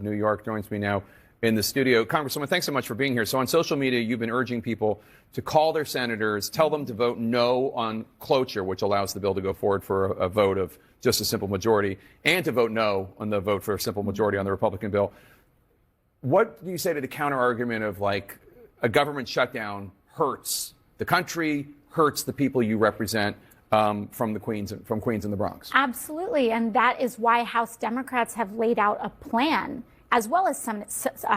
New York joins me now in the studio. Congresswoman, thanks so much for being here. So on social media, you've been urging people to call their senators, tell them to vote no on cloture, which allows the bill to go forward for a vote of just a simple majority, and to vote no on the vote for a simple majority on the Republican bill. What do you say to the counter argument of, like, a government shutdown hurts the country, hurts the people you represent, from Queens and the Bronx? Absolutely, and that is why House Democrats have laid out a plan, as well as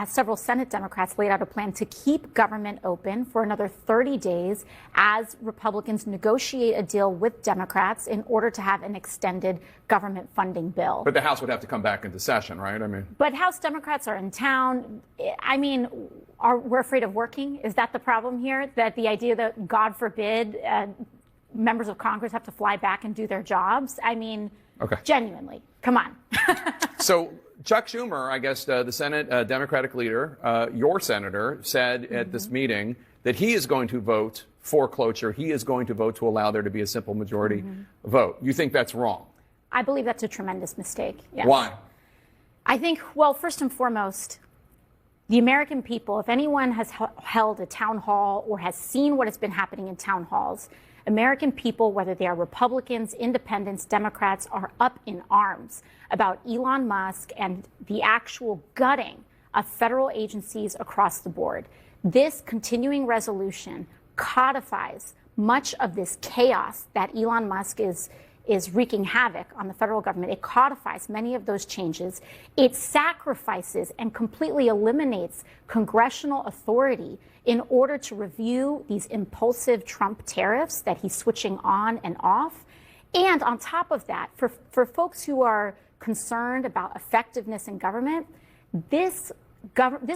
several Senate Democrats laid out a plan to keep government open for another 30 days as Republicans negotiate a deal with Democrats in order to have an extended government funding bill. But the House would have to come back into session, right? But House Democrats are in town. We're afraid of working? Is that the problem here? That the idea that, God forbid, members of Congress have to fly back and do their jobs? Okay. Genuinely, come on. So Chuck Schumer, I guess the Senate Democratic leader, your senator, said at this meeting that he is going to vote for cloture. He is going to vote to allow there to be a simple majority vote. You think that's wrong? I believe that's a tremendous mistake. Yes. Why? I think, well, first and foremost, the American people, if anyone has held a town hall or has seen what has been happening in town halls, American people, whether they are Republicans, independents, Democrats, are up in arms about Elon Musk and the actual gutting of federal agencies across the board. This continuing resolution codifies much of this chaos that Elon Musk is wreaking havoc on the federal government. It codifies many of those changes. It sacrifices and completely eliminates congressional authority in order to review these impulsive Trump tariffs that he's switching on and off. And on top of that, for folks who are concerned about effectiveness in government, this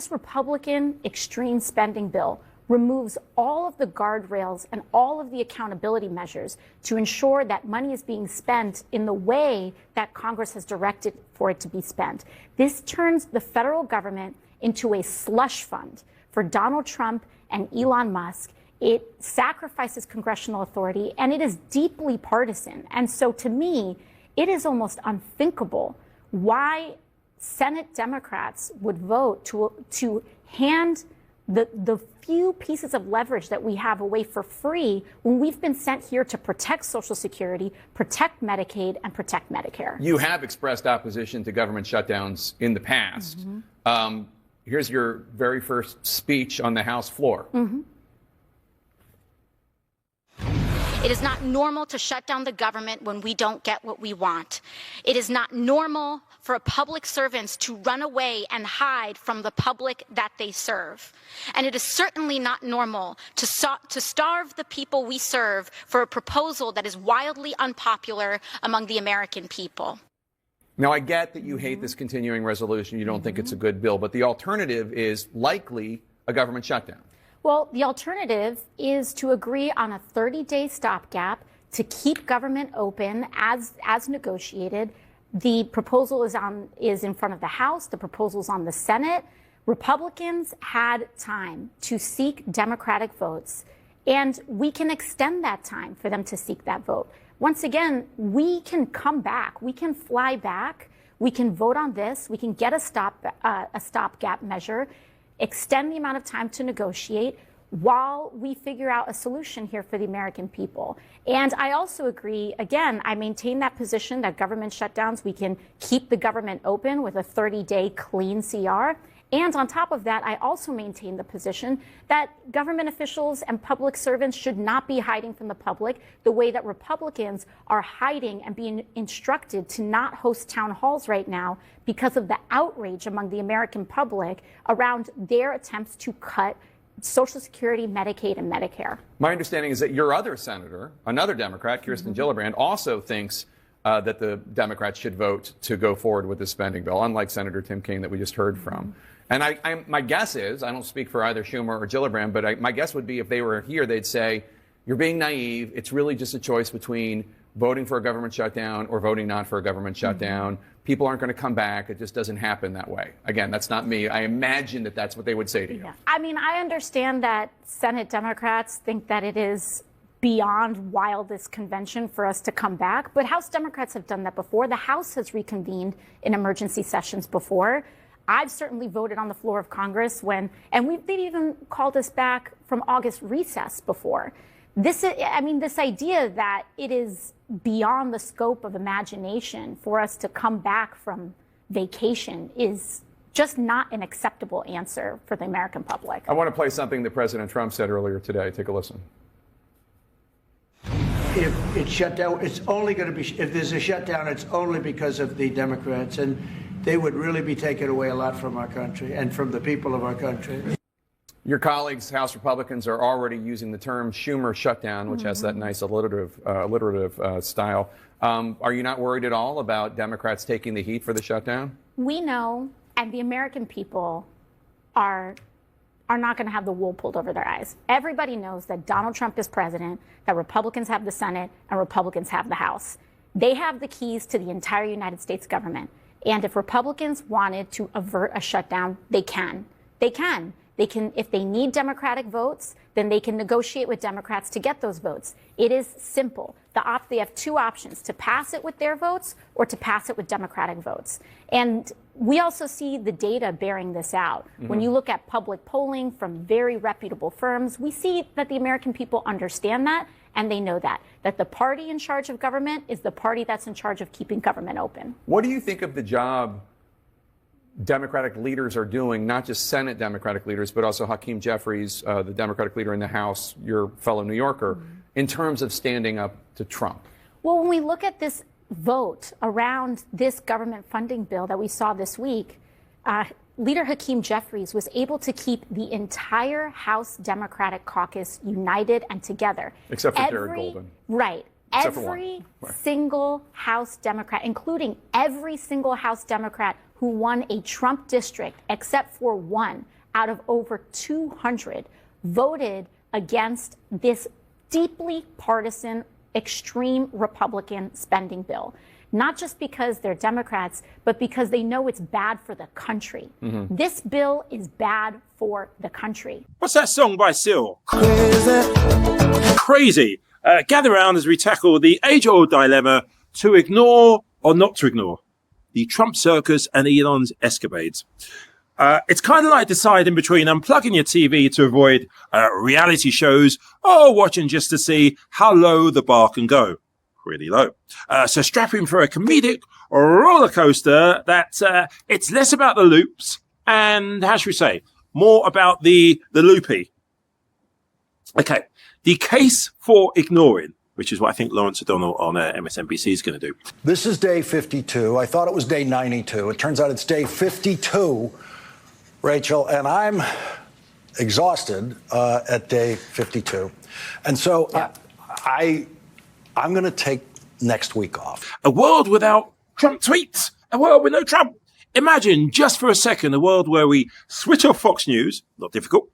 Republican extreme spending bill removes all of the guardrails and all of the accountability measures to ensure that money is being spent in the way that Congress has directed for it to be spent. This turns the federal government into a slush fund for Donald Trump and Elon Musk. It sacrifices congressional authority, and it is deeply partisan. And so to me, it is almost unthinkable why Senate Democrats would vote to hand the few pieces of leverage that we have away for free when we've been sent here to protect Social Security, protect Medicaid, and protect Medicare. You have expressed opposition to government shutdowns in the past. Here's your very first speech on the House floor. It is not normal to shut down the government when we don't get what we want. It is not normal for public servants to run away and hide from the public that they serve. And it is certainly not normal to starve the people we serve for a proposal that is wildly unpopular among the American people. Now, I get that you hate this continuing resolution. You don't think it's a good bill, but the alternative is likely a government shutdown. Well, the alternative is to agree on a 30-day stopgap to keep government open as negotiated. The proposal is in front of the House. The proposal is on the Senate. Republicans had time to seek Democratic votes, and we can extend that time for them to seek that vote. Once again, we can come back. We can fly back. We can vote on this. We can get a stopgap measure, extend the amount of time to negotiate while we figure out a solution here for the American people. And I also agree, again, I maintain that position that government shutdowns, we can keep the government open with a 30-day clean CR. And on top of that, I also maintain the position that government officials and public servants should not be hiding from the public the way that Republicans are hiding and being instructed to not host town halls right now because of the outrage among the American public around their attempts to cut Social Security, Medicaid, and Medicare. My understanding is that your other senator, another Democrat, Kirsten Gillibrand, also thinks that the Democrats should vote to go forward with the spending bill, unlike Senator Tim Kaine that we just heard from. And my guess is, I don't speak for either Schumer or Gillibrand, but my guess would be if they were here, they'd say, you're being naive. It's really just a choice between voting for a government shutdown or voting not for a government shutdown. People aren't going to come back. It just doesn't happen that way. Again, that's not me. I imagine that that's what they would say to you. Yeah. I understand that Senate Democrats think that it is beyond wildest convention for us to come back, but House Democrats have done that before. The House has reconvened in emergency sessions before. I've certainly voted on the floor of Congress they've even called us back from August recess before. This idea that it is beyond the scope of imagination for us to come back from vacation is just not an acceptable answer for the American public. I want to play something that President Trump said earlier today. Take a listen. If it's shut down, it's only going to be, if there's a shutdown, it's only because of the Democrats, and they would really be taking away a lot from our country and from the people of our country. Your colleagues, House Republicans, are already using the term Schumer shutdown, which has that nice alliterative style. Are you not worried at all about Democrats taking the heat for the shutdown? We know, and the American people are not going to have the wool pulled over their eyes. Everybody knows that Donald Trump is president, that Republicans have the Senate, and Republicans have the House. They have the keys to the entire United States government. And if Republicans wanted to avert a shutdown, they can. They can. They can, if they need Democratic votes, then they can negotiate with Democrats to get those votes. It is simple. They have two options, to pass it with their votes or to pass it with Democratic votes. And we also see the data bearing this out. When you look at public polling from very reputable firms, we see that the American people understand that, and they know that the party in charge of government is the party that's in charge of keeping government open. What do you think of the job Democratic leaders are doing, not just Senate Democratic leaders, but also Hakeem Jeffries, the Democratic leader in the House, your fellow New Yorker, in terms of standing up to Trump? Well, when we look at this vote around this government funding bill that we saw this week, Leader Hakeem Jeffries was able to keep the entire House Democratic caucus united and together. Except for Jared Golden. Right. Except for every one. single House Democrat, including every single House Democrat who won a Trump district, except for one out of over 200, voted against this deeply partisan, extreme Republican spending bill. Not just because they're Democrats, but because they know it's bad for the country. This bill is bad for the country. What's that song by Seal? Crazy. Gather around as we tackle the age-old dilemma to ignore or not to ignore the Trump circus and Elon's escapades. It's kind of like deciding between unplugging your TV to avoid reality shows or watching just to see how low the bar can go. Really low. So strap in for a comedic roller coaster that it's less about the loops and, how should we say, more about the loopy. Okay. The case for ignoring, which is what I think Lawrence O'Donnell on MSNBC is going to do. This is day 52. I thought it was day 92. It turns out it's day 52, Rachel, and I'm exhausted at day 52. And so I'm going to take next week off. A world without Trump tweets. A world with no Trump. Imagine just for a second a world where we switch off Fox News, not difficult,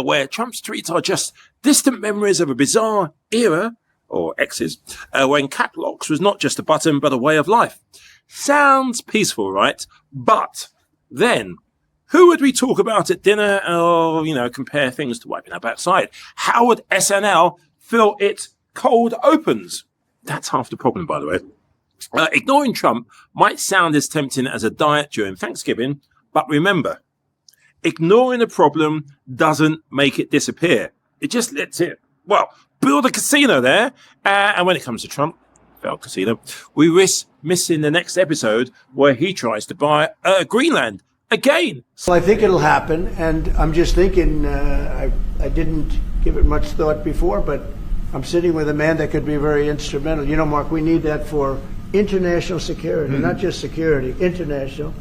where Trump's tweets are just distant memories of a bizarre era, or X's, when cap locks was not just a button but a way of life. Sounds peaceful, right? But then, who would we talk about at dinner or, compare things to wiping our backside? How would SNL fill its cold opens? That's half the problem, by the way. Ignoring Trump might sound as tempting as a diet during Thanksgiving, but remember, ignoring a problem doesn't make it disappear. It just lets it, build a casino there. And when it comes to Trump, failed casino, we risk missing the next episode where he tries to buy Greenland again. Well, I think it'll happen, and I'm just thinking, I didn't give it much thought before, but I'm sitting with a man that could be very instrumental. Mark, we need that for international security, not just security, international.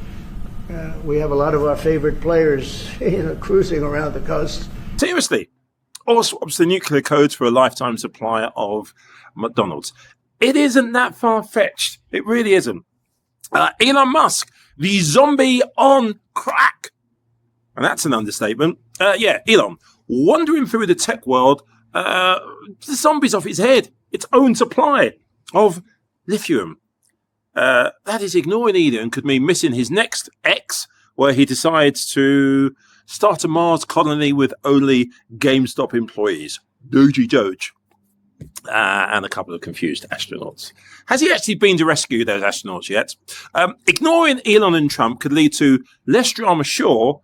We have a lot of our favorite players, cruising around the coast. Seriously, or swaps the nuclear codes for a lifetime supply of McDonald's. It isn't that far-fetched. It really isn't. Elon Musk, the zombie on crack. And that's an understatement. Elon, wandering through the tech world, the zombies off his head, its own supply of lithium. That is ignoring Elon could mean missing his next X, where he decides to start a Mars colony with only GameStop employees. Doji Doge. and a couple of confused astronauts. Has he actually been to rescue those astronauts yet? Ignoring Elon and Trump could lead to less drama, sure,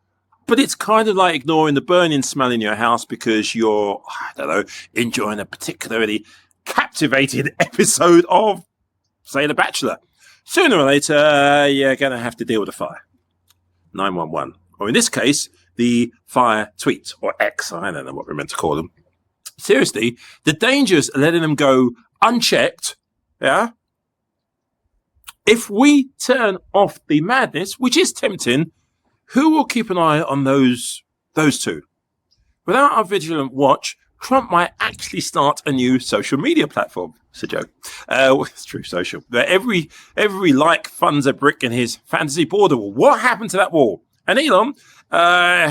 but it's kind of like ignoring the burning smell in your house because you're, I don't know, enjoying a particularly captivating episode of, say, The Bachelor. Sooner or later, you're going to have to deal with a fire. 911. Or in this case, the fire tweet, or X, I don't know what we're meant to call them. Seriously, the dangers of letting them go unchecked, yeah? If we turn off the madness, which is tempting, who will keep an eye on those two? Without our vigilant watch, Trump might actually start a new social media platform. It's a joke. It's true social. Every like funds a brick in his fantasy border wall. What happened to that wall? And Elon,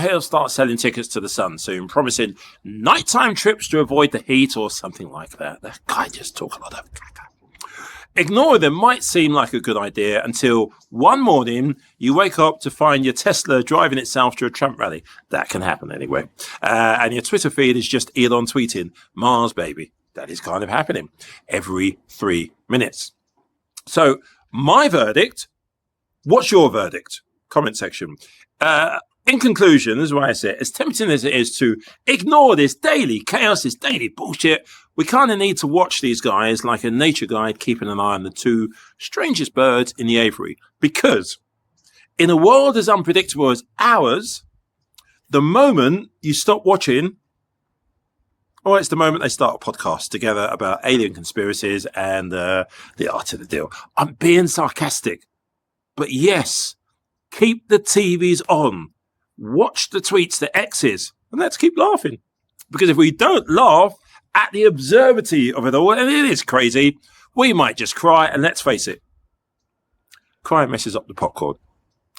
he'll start selling tickets to the sun soon, promising nighttime trips to avoid the heat or something like that. That guy just talks a lot of caca. Ignoring them might seem like a good idea until one morning you wake up to find your Tesla driving itself to a Trump rally. That can happen anyway. And your Twitter feed is just Elon tweeting, Mars, baby. That is kind of happening every 3 minutes. So my verdict, what's your verdict? Comment section. In conclusion, this is why I say it, as tempting as it is to ignore this daily chaos, this daily bullshit, we kind of need to watch these guys like a nature guide keeping an eye on the two strangest birds in the aviary. Because in a world as unpredictable as ours, the moment you stop watching, or it's the moment they start a podcast together about alien conspiracies and the art of the deal. I'm being sarcastic. But yes, keep the TVs on. Watch the tweets, the X's, and let's keep laughing. Because if we don't laugh at the absurdity of it all, and it is crazy, we might just cry, and let's face it, crying messes up the popcorn.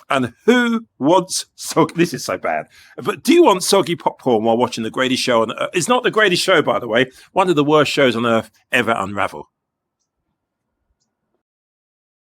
And who wants soggy? This is so bad. But do you want soggy popcorn while watching The Greatest Show on Earth? It's not The Greatest Show, by the way. One of the worst shows on earth ever unravel.